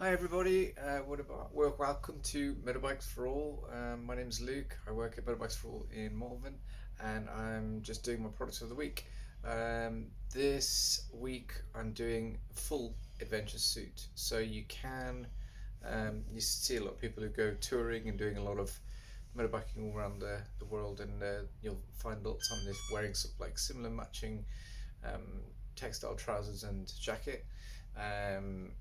Hi everybody, welcome to Motorbikes for All. My name is Luke. I work at Motorbikes for All in Malvern, and I'm just doing my products of the week. This week I'm doing a full adventure suit, so you see a lot of people who go touring and doing a lot of motorbiking all around the world, and you'll find a lot of time they're wearing sort of like similar matching um, textile trousers and jacket. Um,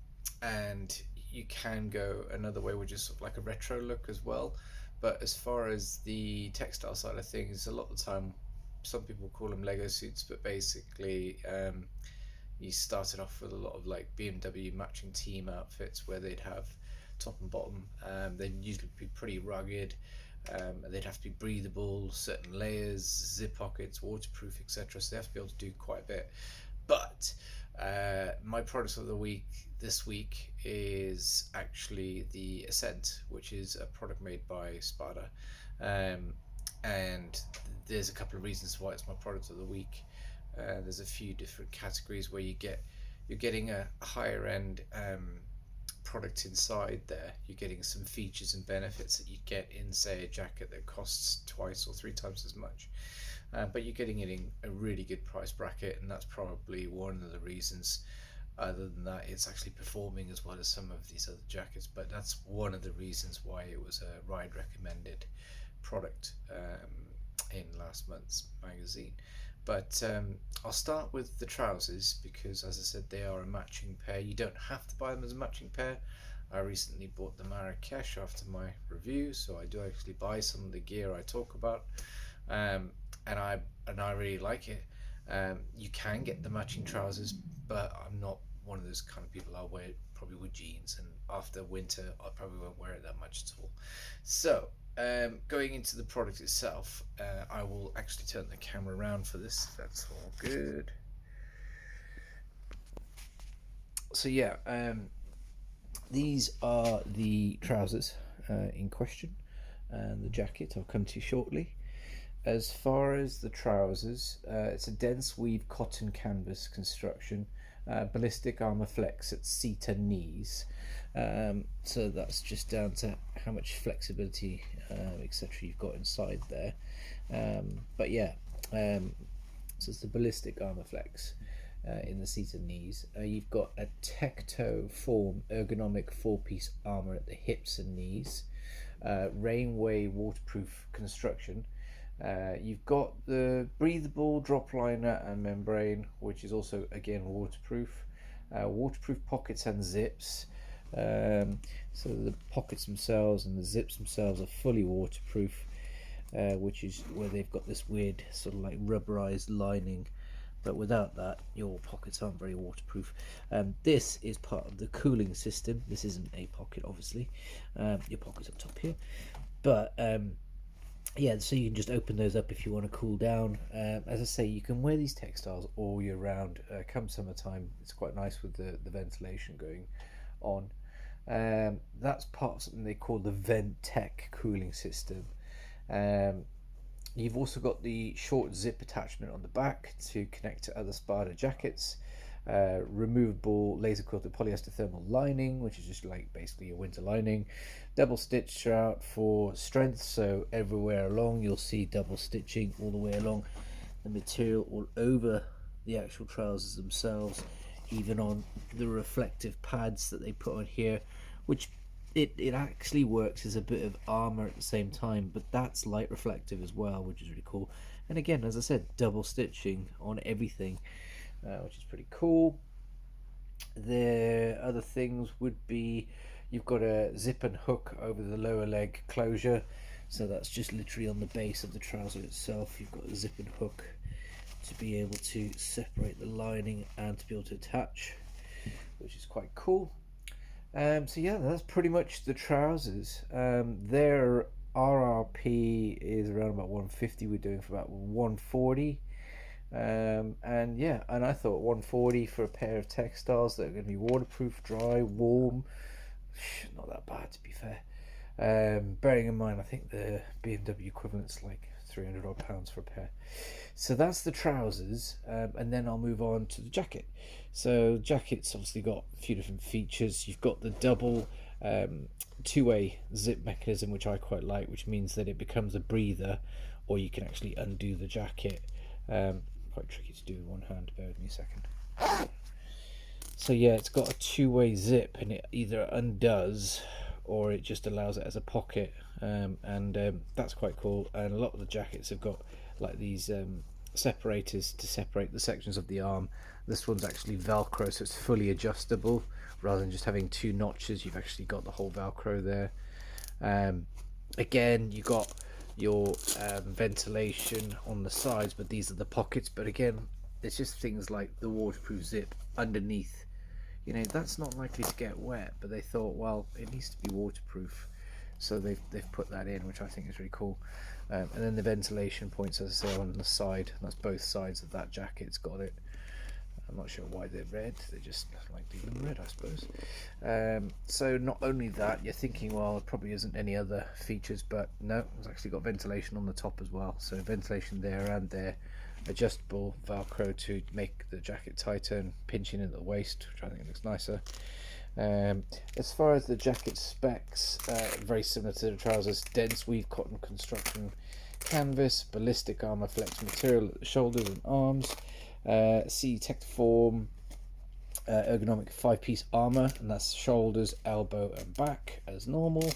and you can go another way, which is sort of like a retro look as well. But as far as the textile side of things, a lot of the time, some people call them Lego suits, but basically, you started off with a lot of like BMW matching team outfits where they'd have top and bottom. They'd usually be pretty rugged. They'd have to be breathable, certain layers, zip pockets, waterproof, etc. So they have to be able to do quite a bit. But my product of the week this week is actually the Ascent, which is a product made by Spada. Um, and there's a couple of reasons why it's my product of the week. There's a few different categories where you're getting a higher end product inside there. You're getting some features and benefits that you get in, say, a jacket that costs twice or three times as much. But you're getting it in a really good price bracket, and that's probably one of the reasons. Other than that, it's actually performing as well as some of these other jackets, but that's one of the reasons why it was a ride recommended product in last month's magazine. But I'll start with the trousers because, as I said, they are a matching pair. You don't have to buy them as a matching pair. I recently bought the Marrakesh after my review, so I do actually buy some of the gear I talk about, um, and I really like it. You can get the matching trousers, but I'm not one of those kind of people. I'll wear it probably with jeans, and after winter, I probably won't wear it that much at all. So going into the product itself, I will actually turn the camera around for this. That's all good. So yeah, these are the trousers in question, and the jacket I'll come to shortly. As far as the trousers, it's a dense weave cotton canvas construction, ballistic armor flex at seat and knees. So that's just down to how much flexibility, etc., you've got inside there. But yeah, so it's the ballistic armor flex in the seat and knees. You've got a Tecto form ergonomic four-piece armor at the hips and knees. Rainway waterproof construction. You've got the breathable drop liner and membrane, which is also again waterproof. Waterproof pockets and zips. So the pockets themselves and the zips themselves are fully waterproof, which is where they've got this weird sort of like rubberized lining. But without that, your pockets aren't very waterproof. This is part of the cooling system. This isn't a pocket, obviously. Your pocket's up top here. But yeah, so you can just open those up if you want to cool down. As I say, you can wear these textiles all year round. Come summertime, it's quite nice with the ventilation going on. That's part of something they call the Vent Tech cooling system. Um, You've also got the short zip attachment on the back to connect to other Spada jackets. Removable laser quilted polyester thermal lining, which is just like basically a winter lining. Double stitch throughout for strength, so everywhere along you'll see double stitching all the way along the material, all over the actual trousers themselves, even on the reflective pads that they put on here, which it actually works as a bit of armor at the same time, but that's light reflective as well, which is really cool. And again, as I said, double stitching on everything, which is pretty cool. The other things would be you've got a zip and hook over the lower leg closure, so that's just literally on the base of the trouser itself. You've got a zip and hook to be able to separate the lining and to be able to attach, which is quite cool. So yeah, that's pretty much the trousers. Their RRP is around about 150. We're doing for about 140. And yeah, and I thought 140 for a pair of textiles that are going to be waterproof, dry, warm. Not that bad, to be fair. Bearing in mind, I think the BMW equivalent's like £300 odd for a pair. So that's the trousers, and then I'll move on to the jacket. So jacket's obviously got a few different features. You've got the double two-way zip mechanism, which I quite like, which means that it becomes a breather, or you can actually undo the jacket. Quite tricky to do with one hand. Bear with me a second. So yeah, it's got a two-way zip, and it either undoes or it just allows it as a pocket, and that's quite cool. And a lot of the jackets have got like these separators to separate the sections of the arm. This one's actually Velcro, so it's fully adjustable rather than just having two notches. You've actually got the whole Velcro there. Again, you got your ventilation on the sides, but these are the pockets. But again, it's just things like the waterproof zip underneath. You know, that's not likely to get wet, but they thought, well, it needs to be waterproof, so they've put that in, which I think is really cool. And then the ventilation points, as I say, on the side. That's both sides of that jacket's got it. I'm not sure why they're red. They just like leaving them red, I suppose. So not only that, you're thinking, well, there probably isn't any other features, but no, it's actually got ventilation on the top as well. So ventilation there and there. Adjustable Velcro to make the jacket tighter and pinching at the waist, which I think looks nicer. As far as the jacket specs, very similar to the trousers. Dense weave cotton construction canvas, ballistic armor flex material at the shoulders and arms, CE Tectiform ergonomic 5-piece armor, and that's shoulders, elbow and back as normal.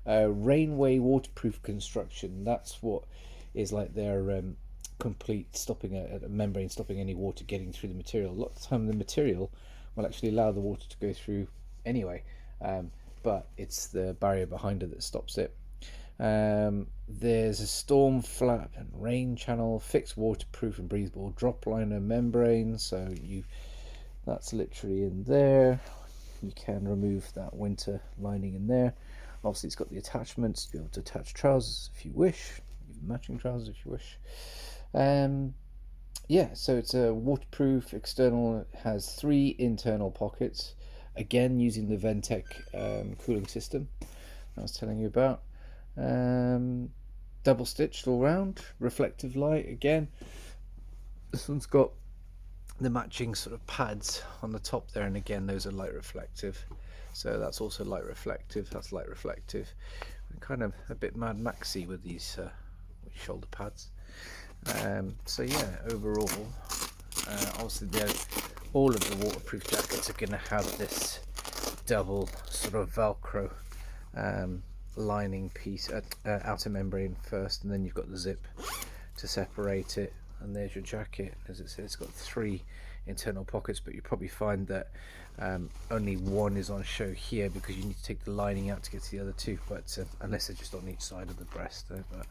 Rainway waterproof construction, that's what is like their complete stopping a membrane, stopping any water getting through the material. A lot of the time the material will actually allow the water to go through anyway, but it's the barrier behind it that stops it. There's a storm flap and rain channel, fixed waterproof and breathable drop liner membrane, so that's literally in there. You can remove that winter lining in there. Obviously it's got the attachments to be able to attach trousers if you wish, even matching trousers if you wish. Yeah, so it's a waterproof external. It has 3 internal pockets, again using the Ventec cooling system I was telling you about. Double stitched all round, reflective light again. This one's got the matching sort of pads on the top there, and again those are light reflective, so that's also light reflective, that's light reflective. I'm kind of a bit Mad Maxy with these shoulder pads. So yeah, overall, obviously all of the waterproof jackets are going to have this double sort of Velcro lining piece, outer membrane first, and then you've got the zip to separate it, and there's your jacket. As it says, it's got 3 internal pockets, but you probably find that only one is on show here because you need to take the lining out to get to the other 2, but unless they're just on each side of the breast though. But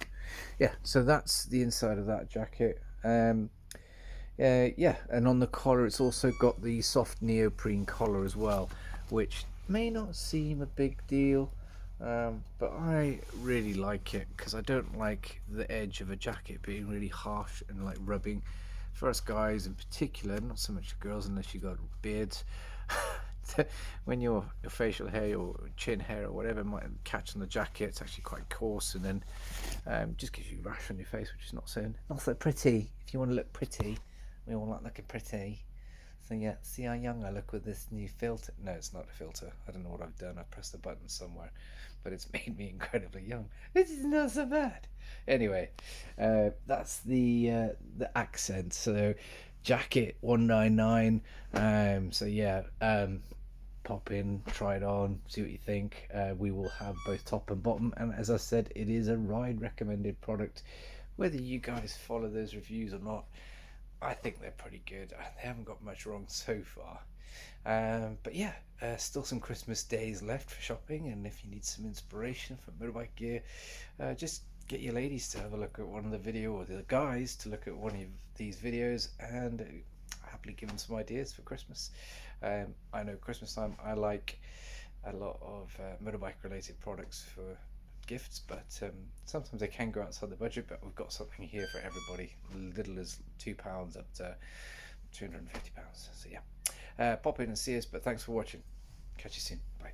yeah, so that's the inside of that jacket. Yeah, and on the collar it's also got the soft neoprene collar as well, which may not seem a big deal, but I really like it because I don't like the edge of a jacket being really harsh and like rubbing. For us guys in particular, not so much girls unless you got beards, when your facial hair or chin hair or whatever might catch on the jacket, it's actually quite coarse, and then just gives you a rash on your face, which is not so pretty. If you want to look pretty, we all like looking pretty. So yeah, see how young I look with this new filter. No, it's not a filter. I don't know what I've done. I've pressed the button somewhere, but it's made me incredibly young. This is not so bad. Anyway, that's the accent. So jacket 199. So yeah, pop in, try it on, see what you think. We will have both top and bottom, and as I said, it is a ride recommended product. Whether you guys follow those reviews or not, I think they're pretty good. They haven't got much wrong so far. But yeah, still some Christmas days left for shopping, and if you need some inspiration for motorbike gear, just get your ladies to have a look at one of the video, or the guys to look at one of these videos, and happily give them some ideas for Christmas. I know Christmas time I like a lot of motorbike related products for gifts, but sometimes they can go outside the budget, but we've got something here for everybody, little as £2 up to £250. So yeah, pop in and see us, but thanks for watching. Catch you soon. Bye.